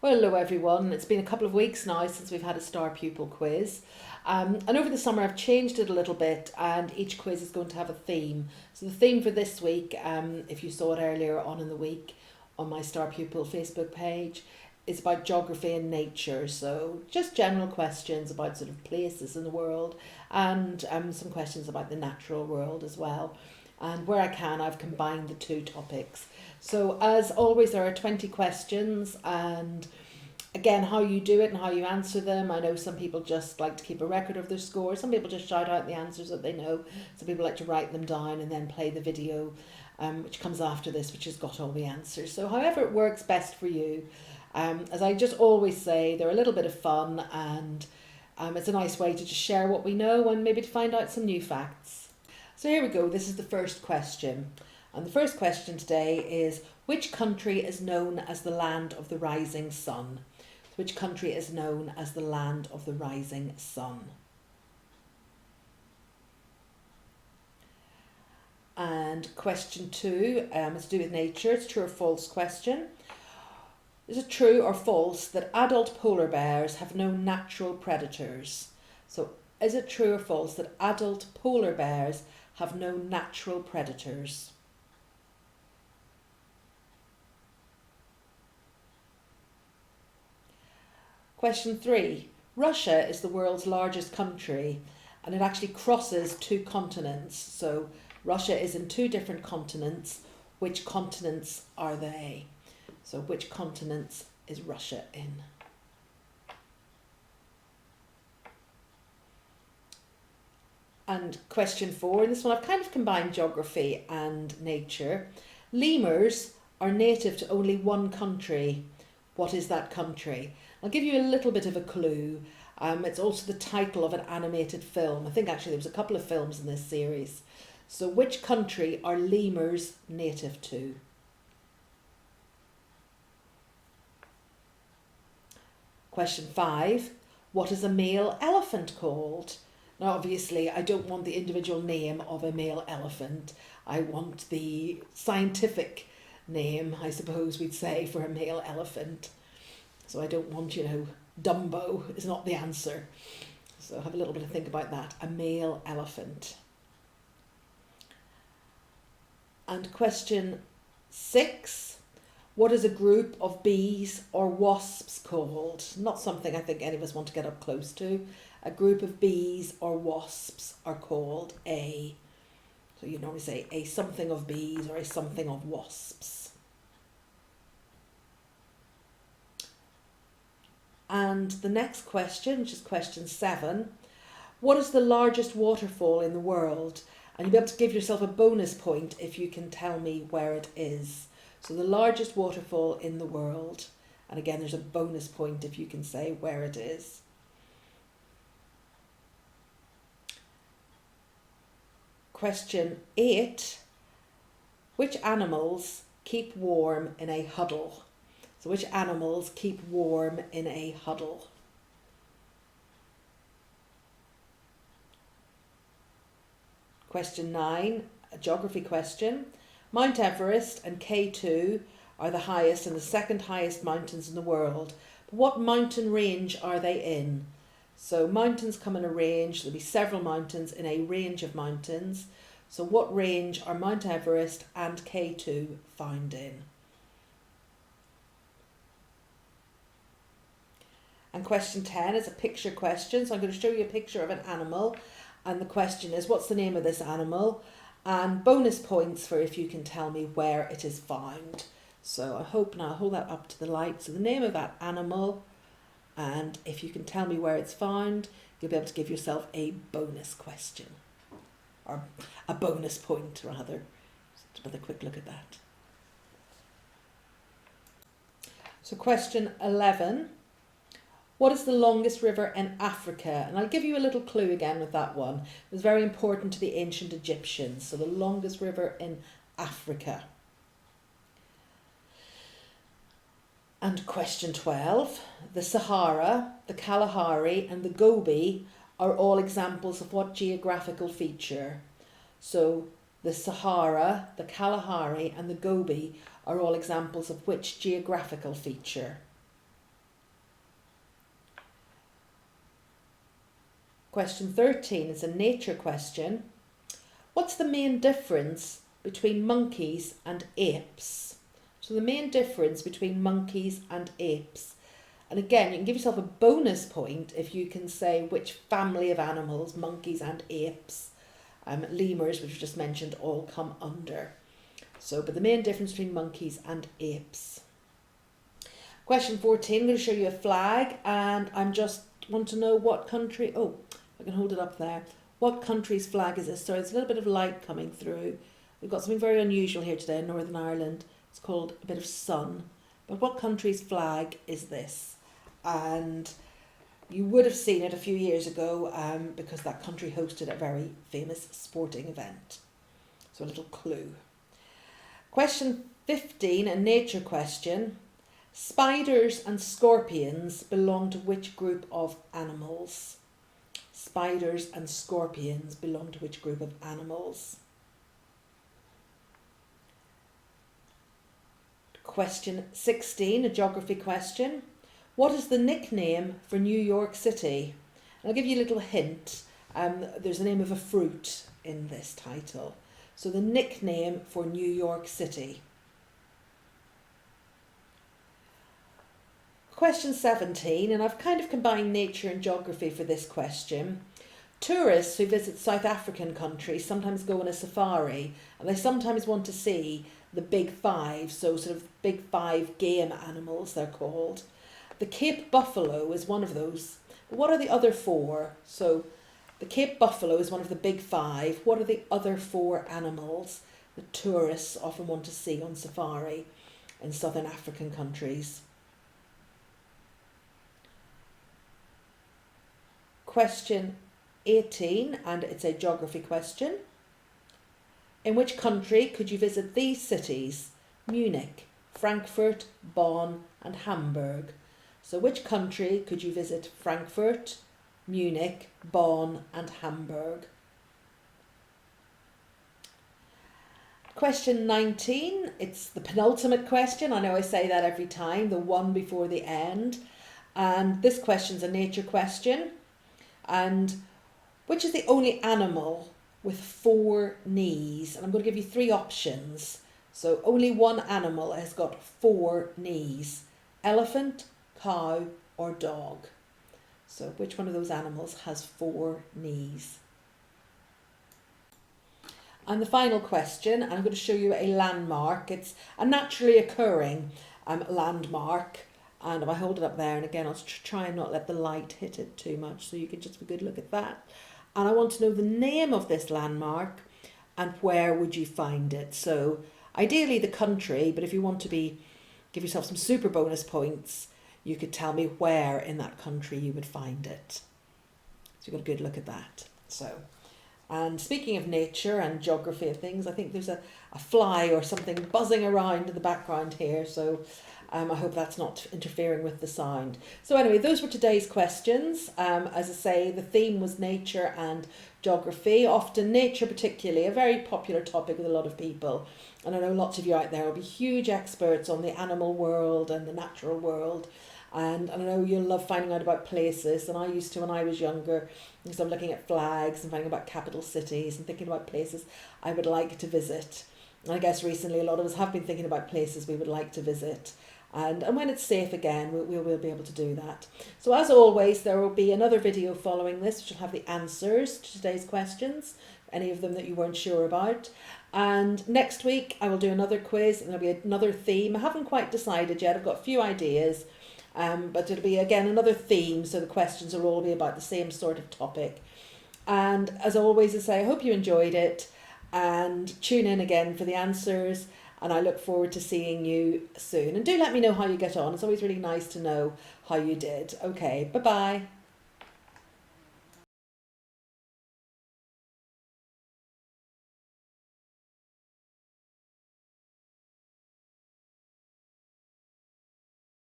Well, hello everyone. It's been a couple of weeks now since we've had a Star Pupil quiz. And over the summer I've changed it a little bit, and each quiz is going to have a theme. So the theme for this week, if you saw it earlier on in the week on my Star Pupil Facebook page, is about geography and nature. So just general questions about sort of places in the world, and some questions about the natural world as well. And where I can, I've combined the two topics. So as always, there are 20 questions, and again, how you do it and how you answer them. I know some people just like to keep a record of their score. Some people just shout out the answers that they know. Some people like to write them down and then play the video, which comes after this, which has got all the answers. So however it works best for you. As I just always say, they're a little bit of fun, and it's a nice way to just share what we know and maybe to find out some new facts. So here we go. This is the first question. And the first question today is, which country is known as the land of the rising sun? Which country is known as the land of the rising sun? And question 2 is to do with nature. It's a true or false question. Is it true or false that adult polar bears have no natural predators? So is it true or false that adult polar bears have no natural predators? Question 3. Russia is the world's largest country, and it actually crosses 2 continents. So Russia is in 2 different continents. Which continents are they? So which continents is Russia in? And question 4, in this one I've kind of combined geography and nature. Lemurs are native to only one country. What is that country? I'll give you a little bit of a clue. It's also the title of an animated film. I think actually there was a couple of films in this series. So which country are lemurs native to? Question 5, what is a male elephant called? Now obviously I don't want the individual name of a male elephant. I want the scientific name, I suppose we'd say, for a male elephant. So I don't want, Dumbo is not the answer. So have a little bit of think about that. A male elephant. And question 6, what is a group of bees or wasps called? Not something I think any of us want to get up close to. A group of bees or wasps are called a, so you normally say a something of bees or a something of wasps. And the next question, which is question 7, what is the largest waterfall in the world? And you'll be able to give yourself a bonus point if you can tell me where it is. So the largest waterfall in the world, and again there's a bonus point if you can say where it is. Question 8, which animals keep warm in a huddle? So which animals keep warm in a huddle? Question 9, a geography question. Mount Everest and K2 are the highest and the second highest mountains in the world. But what mountain range are they in? So mountains come in a range. There'll be several mountains in a range of mountains. So what range are Mount Everest and K2 found in? And question 10 is a picture question. So I'm going to show you a picture of an animal. And the question is, what's the name of this animal? And bonus points for if you can tell me where it is found. So I hope now I'll hold that up to the light. So the name of that animal, and if you can tell me where it's found, you'll be able to give yourself a bonus question. Or a bonus point, rather. Just another quick look at that. So question 11. What is the longest river in Africa? And I'll give you a little clue again with that one. It was very important to the ancient Egyptians. So the longest river in Africa. And question 12. The Sahara, the Kalahari and the Gobi are all examples of what geographical feature? So the Sahara, the Kalahari and the Gobi are all examples of which geographical feature? Question 13 is a nature question. What's the main difference between monkeys and apes? So the main difference between monkeys and apes. And again, you can give yourself a bonus point if you can say which family of animals, monkeys and apes, lemurs, which we just mentioned, all come under. So, but the main difference between monkeys and apes. Question 14, I'm going to show you a flag, and I just want to know what country, oh, I can hold it up there. What country's flag is this? So there's a little bit of light coming through. We've got something very unusual here today in Northern Ireland. It's called a bit of sun. But what country's flag is this? And you would have seen it a few years ago because that country hosted a very famous sporting event. So a little clue. Question 15, a nature question. Spiders and scorpions belong to which group of animals? Spiders and scorpions belong to which group of animals? Question 16, a geography question. What is the nickname for New York City? And I'll give you a little hint. There's the name of a fruit in this title. So the nickname for New York City. Question 17, and I've kind of combined nature and geography for this question. Tourists who visit South African countries sometimes go on a safari, and they sometimes want to see the big five, so sort of big five game animals they're called. The Cape buffalo is one of those. But what are the other four? So the Cape buffalo is one of the big five. What are the other four animals that tourists often want to see on safari in southern African countries? Question 18, and it's a geography question. In which country could you visit these cities? Munich, Frankfurt, Bonn and Hamburg. So which country could you visit? Frankfurt, Munich, Bonn and Hamburg. Question 19, it's the penultimate question. I know I say that every time, the one before the end. And this question's a nature question. And which is the only animal with 4 knees? And I'm going to give you 3 options. So only one animal has got 4 knees. Elephant, cow or dog. So which one of those animals has 4 knees? And the final question, I'm going to show you a landmark. It's a naturally occurring landmark. And if I hold it up there, and again, I'll try and not let the light hit it too much so you can just have a good look at that. And I want to know the name of this landmark and where would you find it. So ideally the country, but if you want to give yourself some super bonus points, you could tell me where in that country you would find it. So you've got a good look at that. So, and speaking of nature and geography and things, I think there's a fly or something buzzing around in the background here. So I hope that's not interfering with the sound. So anyway, those were today's questions. As I say, the theme was nature and geography. Often nature particularly, a very popular topic with a lot of people. And I know lots of you out there will be huge experts on the animal world and the natural world. And I know you'll love finding out about places. And I used to when I was younger, because I'm looking at flags and finding about capital cities and thinking about places I would like to visit. And I guess recently a lot of us have been thinking about places we would like to visit. And when it's safe again, we'll be able to do that. So as always, there will be another video following this, which will have the answers to today's questions, any of them that you weren't sure about. And next week, I will do another quiz and there'll be another theme. I haven't quite decided yet. I've got a few ideas, but it'll be, again, another theme. So the questions will all be about the same sort of topic. And as always, I say, I hope you enjoyed it and tune in again for the answers. And I look forward to seeing you soon. And do let me know how you get on. It's always really nice to know how you did. Okay, bye-bye.